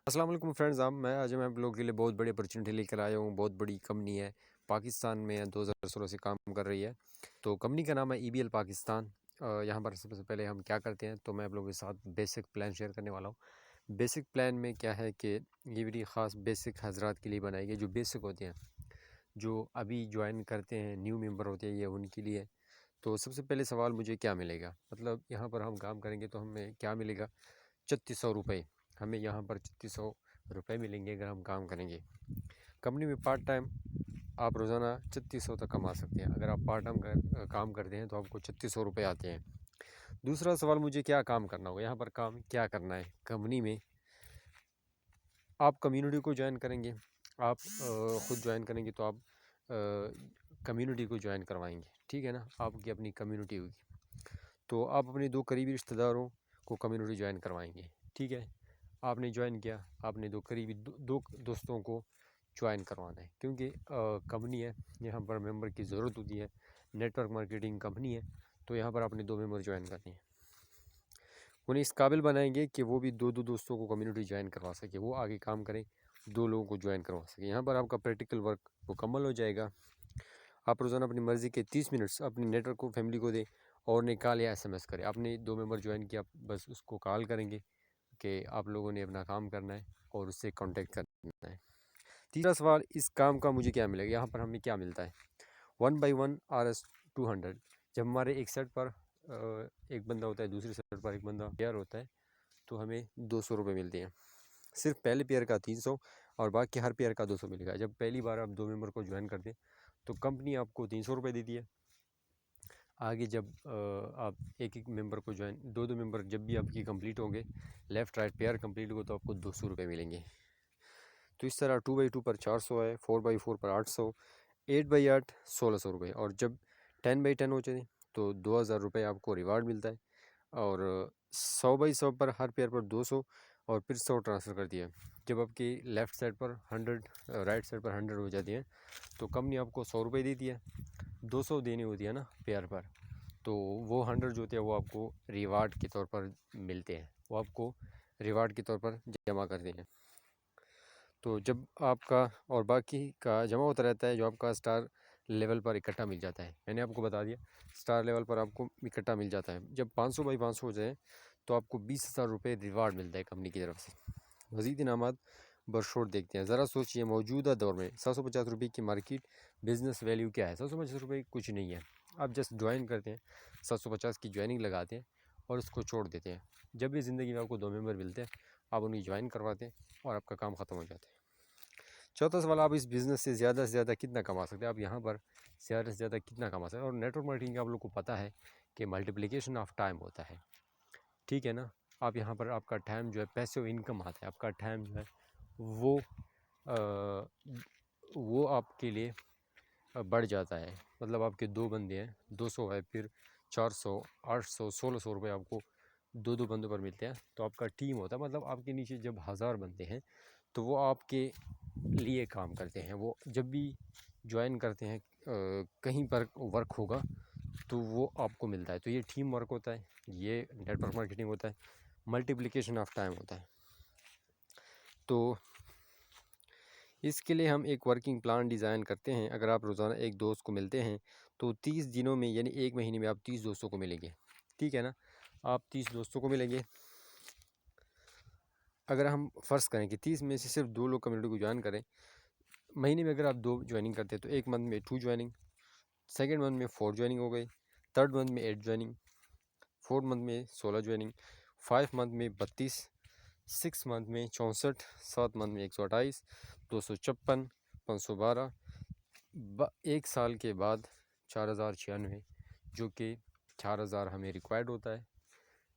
अस्सलाम वालेकुम फ्रेंड्स। मैं आज मैं आप लोगों के लिए बहुत बड़ी अपॉर्चुनिटी लेकर आया हूँ। बहुत बड़ी कंपनी है, पाकिस्तान में है, 2016 से काम कर रही है। तो कंपनी का नाम है ईबीएल पाकिस्तान। यहाँ पर सबसे पहले हम क्या करते हैं, तो मैं आप लोगों के साथ बेसिक प्लान शेयर करने वाला हूँ। बेसिक प्लान में क्या है कि ये वीडियो ख़ास बेसिक हजरात के लिए बनाई गई, जो बेसिक होते हैं, जो अभी ज्वाइन करते हैं, न्यू मेंबर होते हैं, ये उनके लिए। तो सबसे पहले सवाल, मुझे क्या मिलेगा, मतलब यहाँ पर हम काम करेंगे तो हमें क्या मिलेगा? 3600 रुपये। हमें यहाँ पर 3600 रुपये मिलेंगे अगर हम काम करेंगे कंपनी में पार्ट टाइम। आप रोज़ाना 3600 तक कमा सकते हैं। अगर आप पार्ट टाइम काम करते हैं तो आपको 3600 रुपये आते हैं। दूसरा सवाल, मुझे क्या काम करना होगा? यहाँ पर काम क्या करना है कंपनी में? आप कम्युनिटी को ज्वाइन करेंगे। आप ख़ुद ज्वाइन करेंगे तो आप कम्युनिटी को ज्वाइन करवाएंगे, ठीक है ना। आपकी अपनी कम्युनिटी होगी तो आप अपने 2 करीबी रिश्तेदारों को कम्युनिटी ज्वाइन करवाएंगे, ठीक है। आपने ज्वाइन किया, आपने 2 करीबी दो दोस्तों को ज्वाइन करवाना है, क्योंकि कंपनी है, यहाँ पर मेंबर की ज़रूरत होती है। नेटवर्क मार्केटिंग कंपनी है, तो यहाँ पर आपने 2 मेंबर ज्वाइन करने हैं। उन्हें इस काबिल बनाएंगे कि वो भी 2 दोस्तों को कम्युनिटी ज्वाइन करवा सके, वो आगे काम करें, 2 लोगों को ज्वाइन करवा सके। यहाँ पर आपका प्रैक्टिकल वर्क मुकम्मल हो जाएगा। आप रोज़ाना अपनी मर्ज़ी के 30 मिनट्स अपनी नेटवर्क को, फैमिली को दें और उन्हें कॉल या SMS करें। आपने 2 मेंबर ज्वाइन किया, बस उसको कॉल करेंगे कि आप लोगों ने अपना काम करना है और उससे कांटेक्ट करना है। तीसरा सवाल, इस काम का मुझे क्या मिलेगा? यहाँ पर हमें क्या मिलता है? 1/1 RS 200। जब हमारे एक सेट पर एक बंदा होता है, दूसरे सेट पर एक बंदा पेयर होता है, तो हमें 200 रुपये मिलते हैं। सिर्फ पहले पेयर का 300 और बाकी हर पेयर का 200 मिलेगा। जब पहली बार आप 2 मेंबर को ज्वाइन करते हैं तो कंपनी आपको 300 रुपये देती है। आगे जब आप एक एक मेंबर को ज्वाइन, 2 मेंबर जब भी आपकी कंप्लीट होंगे, लेफ़्ट राइट पेयर कंप्लीट हो, तो आपको 200 रुपये मिलेंगे। तो इस तरह 2/2 पर 400 है, 4/4 पर 800, 8/8 1600 रुपये। और जब 10/10 हो जाए तो 2000 रुपये आपको रिवार्ड मिलता है। और 100/100 पर हर पेयर पर 200 और फिर 100 ट्रांसफ़र कर दिया। जब आपकी लेफ़्ट साइड पर 100, राइट साइड पर 100 हो जाती है, तो कंपनी आपको 100 रुपये देती है। 200 देनी होती है ना पेयर पर, तो वो 100 जो होते हैं वो आपको रिवार्ड के तौर पर मिलते हैं, वो आपको रिवार्ड के तौर पर जमा करते हैं। तो जब आपका और बाकी का जमा होता रहता है, जो आपका स्टार लेवल पर इकट्ठा मिल जाता है, मैंने आपको बता दिया स्टार लेवल पर आपको इकट्ठा मिल जाता है। जब 500/500 हो जाए तो आपको 20,000 रुपये रिवार्ड मिलता है कंपनी की तरफ से। मज़ीद इनामात बरशोर देखते हैं। ज़रा सोचिए, मौजूदा दौर में 750 रुपये की मार्केट बिज़नेस वैल्यू क्या है? 750 रुपये कुछ नहीं है। आप जस्ट ज्वाइन करते हैं, 750 की ज्वाइनिंग लगाते हैं और उसको छोड़ देते हैं। जब भी ज़िंदगी में आपको 2 मेंबर मिलते हैं, आप उन्हें ज्वाइन करवाते हैं और आपका काम ख़त्म हो जाता है। चौथा सवाल, आप इस बिज़नेस से ज़्यादा कितना कमा सकते हैं? आप यहाँ पर ज़्यादा से ज़्यादा कितना कमा सकते हैं? और नेटवर्क मार्केटिंग का आप लोग को पता है कि मल्टीप्लिकेशन ऑफ टाइम होता है, ठीक है ना। आप यहाँ पर आपका टाइम जो है, पैसिव इनकम आता है, आपका टाइम जो है वो आपके लिए बढ़ जाता है। मतलब आपके 2 बंदे हैं, 200 है, फिर 400, 800, 1600 रुपये आपको 2 बंदों पर मिलते हैं। तो आपका टीम होता है, मतलब आपके नीचे जब 1000 बंदे हैं तो वो आपके लिए काम करते हैं। वो जब भी ज्वाइन करते हैं, कहीं पर वर्क होगा तो वो आपको मिलता है। तो ये टीम वर्क होता है, ये नेटवर्क मार्केटिंग होता है, मल्टीप्लिकेशन ऑफ टाइम होता है। तो इसके लिए हम एक वर्किंग प्लान डिज़ाइन करते हैं। अगर आप रोज़ाना एक दोस्त को मिलते हैं तो 30 दिनों में, यानी 1 महीने में आप 30 दोस्तों को मिलेंगे, ठीक है ना। आप 30 दोस्तों को मिलेंगे। अगर हम फ़र्ज़ करें कि 30 में से सिर्फ 2 लोग कम्युनिटी को ज्वाइन करें, महीने में अगर आप 2 ज्वाइनिंग करते हैं तो एक मंथ में 2 ज्वाइनिंग, सेकेंड मंथ में 4 ज्वाइनिंग हो गई, थर्ड मंथ में 8 ज्वाइनिंग, फोर्थ मंथ में 16 ज्वाइनिंग, 5 मंथ में 32, 6 मंथ में 64, 7 मंथ में 128, 256, 512, 1 साल के बाद 4096, जो कि 4000 हमें रिक्वायर्ड होता है।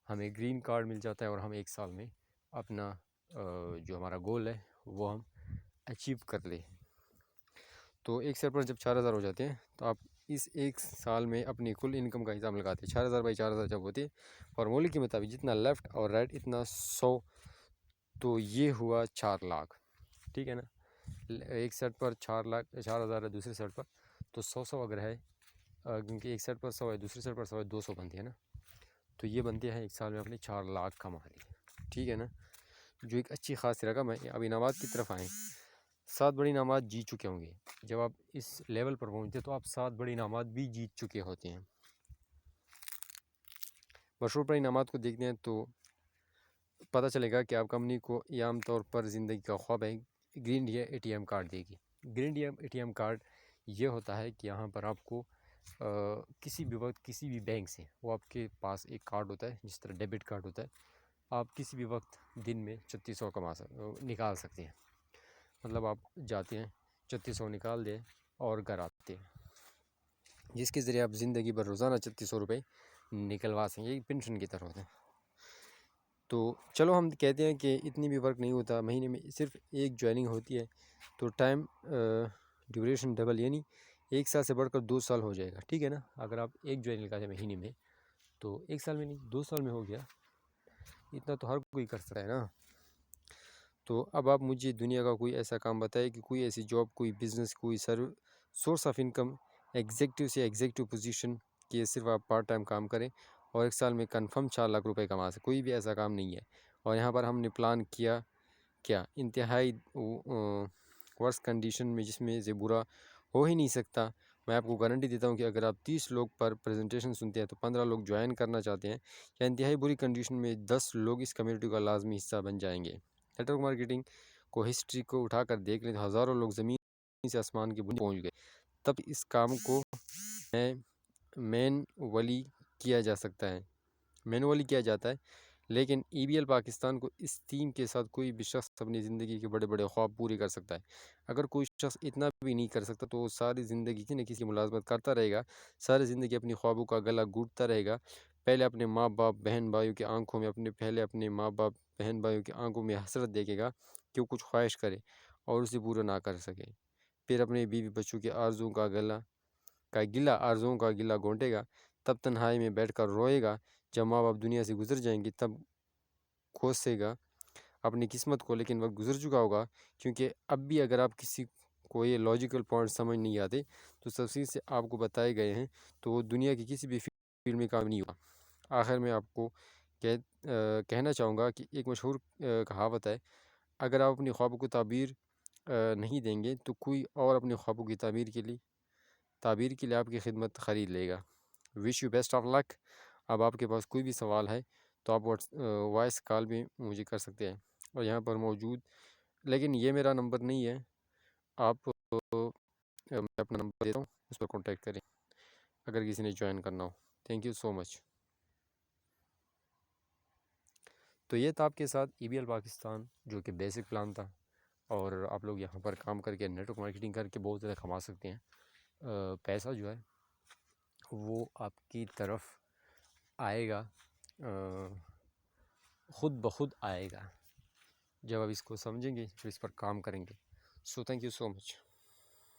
हमें ग्रीन कार्ड मिल जाता है और हम 1 साल में अपना जो हमारा गोल है वो हम अचीव कर लें। तो एक साल पर जब 4000 हो जाते हैं तो आप इस 1 साल में अपनी कुल इनकम का हिसाब लगाते हैं। 4000/4000 जब होती है, फार्मूले के मुताबिक जितना लेफ़्ट और राइट इतना 100, तो ये हुआ 4 लाख, ठीक है ना। एक सेट पर 4 लाख, 4000 है दूसरे सेट पर, तो 100 अगर है, क्योंकि एक सेट पर 100 है, दूसरे सेट पर 100 है, 200 बनती है ना। तो ये बनते हैं 1 साल में अपने 4 लाख कमा लिए, ठीक है ना। जो एक अच्छी ख़ास रकम है। अब इनामात की तरफ आएँ, 7 बड़े इनामात जीत चुके होंगे। जब आप इस लेवल पर पहुँचते तो आप 7 बड़े इनामात भी जीत चुके होते हैं। मशहूर बड़े इनामात को देखते हैं तो पता चलेगा कि आप कंपनी को ये आम तौर पर ज़िंदगी का ख्वाब है, ग्रीन इंडिया एटीएम कार्ड देगी। ग्रीन इंडिया एटीएम कार्ड ये होता है कि यहाँ पर आपको किसी भी वक्त किसी भी बैंक से, वो आपके पास एक कार्ड होता है जिस तरह डेबिट कार्ड होता है, आप किसी भी वक्त दिन में 3600 निकाल सकते हैं। मतलब आप जाते हैं 3600 निकाल दें और घर आते हैं, जिसके ज़रिए आप ज़िंदगी भर रोज़ाना 3600 रुपये निकलवा सकें। ये पेंशन की तरह होता है। तो चलो हम कहते हैं कि इतनी भी वर्क नहीं होता, महीने में सिर्फ एक ज्वाइनिंग होती है तो टाइम ड्यूरेशन डबल, यानी 1 साल से बढ़कर 2 साल हो जाएगा। ठीक है ना। अगर आप एक ज्वाइनिंग लगाते हैं महीने में तो 1 साल में नहीं 2 साल में हो गया। इतना तो हर कोई कर सकता है ना। तो अब आप मुझे दुनिया का कोई ऐसा काम बताएं कि कोई ऐसी जॉब, कोई बिज़नेस, कोई सोर्स ऑफ इनकम एग्जेक्टिव से एग्जेक्टिव पोजीशन कि सिर्फ आप पार्ट टाइम काम करें और 1 साल में कंफर्म 4 लाख रुपए कमा सकें। कोई भी ऐसा काम नहीं है। और यहाँ पर हमने प्लान किया क्या इंतहाई वर्स कंडीशन में, जिसमें से बुरा हो ही नहीं सकता। मैं आपको गारंटी देता हूँ कि अगर आप 30 लोग पर प्रेजेंटेशन सुनते हैं तो 15 लोग ज्वाइन करना चाहते हैं, या इंतहाई बुरी कंडीशन में 10 लोग इस कम्युनिटी का लाजमी हिस्सा बन जाएंगे। नेटवर्क मार्केटिंग को हिस्ट्री को उठाकर देख लें तो हज़ारों लोग ज़मीन से आसमान की बुलंदी पहुँच गए। तब इस काम को मैनुअली किया जा सकता है, मैनुअली किया जाता है। लेकिन ईबीएल पाकिस्तान को इस थीम के साथ कोई भी शख्स अपनी ज़िंदगी के बड़े बड़े ख्वाब पूरे कर सकता है। अगर कोई शख्स इतना भी नहीं कर सकता तो वो सारी ज़िंदगी किसी न किसी मुलाजमत करता रहेगा, सारी ज़िंदगी अपनी ख्वाबों का गला घूटता रहेगा। पहले अपने माँ बाप बहन भाइयों की आंखों में अपने माँ बाप बहन भाइयों की आंखों में हसरत देखेगा कि वो कुछ ख्वाहिश करे और उसे पूरा ना कर सके। फिर अपने बीवी बच्चों की आरज़ुओं का गिला घोंटेगा। तब तन्हाई में बैठकर रोएगा। जब माँ बाप दुनिया से गुजर जाएंगे तब कोसेगा अपनी किस्मत को, लेकिन वक्त गुजर चुका होगा। क्योंकि अब भी अगर आप किसी को ये लॉजिकल पॉइंट समझ नहीं आते तो तफसील से आपको बताए गए हैं, तो वो दुनिया की किसी भी फील्ड में काम नहीं हुआ। आखिर में आपको कहना चाहूँगा कि एक मशहूर कहावत है, अगर आप अपनी ख्वाबों को ताबीर नहीं देंगे तो कोई और अपने ख्वाबों की ताबीर के लिए आपकी खिदमत ख़रीद लेगा। Wish you best of luck. अब आपके पास कोई भी सवाल है तो आप वॉइस कॉल भी मुझे कर सकते हैं और यहाँ पर मौजूद, लेकिन ये मेरा नंबर नहीं है। आप मैं अपना नंबर देता हूँ, उस पर कॉन्टैक्ट करें अगर किसी ने ज्वाइन करना हो। Thank you so much. तो ये था आपके साथ ईबीएल पाकिस्तान, जो कि बेसिक प्लान था, और आप लोग यहाँ पर काम करके नेटवर्क मार्केटिंग करके बहुत ज़्यादा कमा सकते हैं। पैसा जो है वो आपकी तरफ आएगा, ख़ुद ब खुद आएगा जब आप इसको समझेंगे, फिर इस पर काम करेंगे। So thank you so much.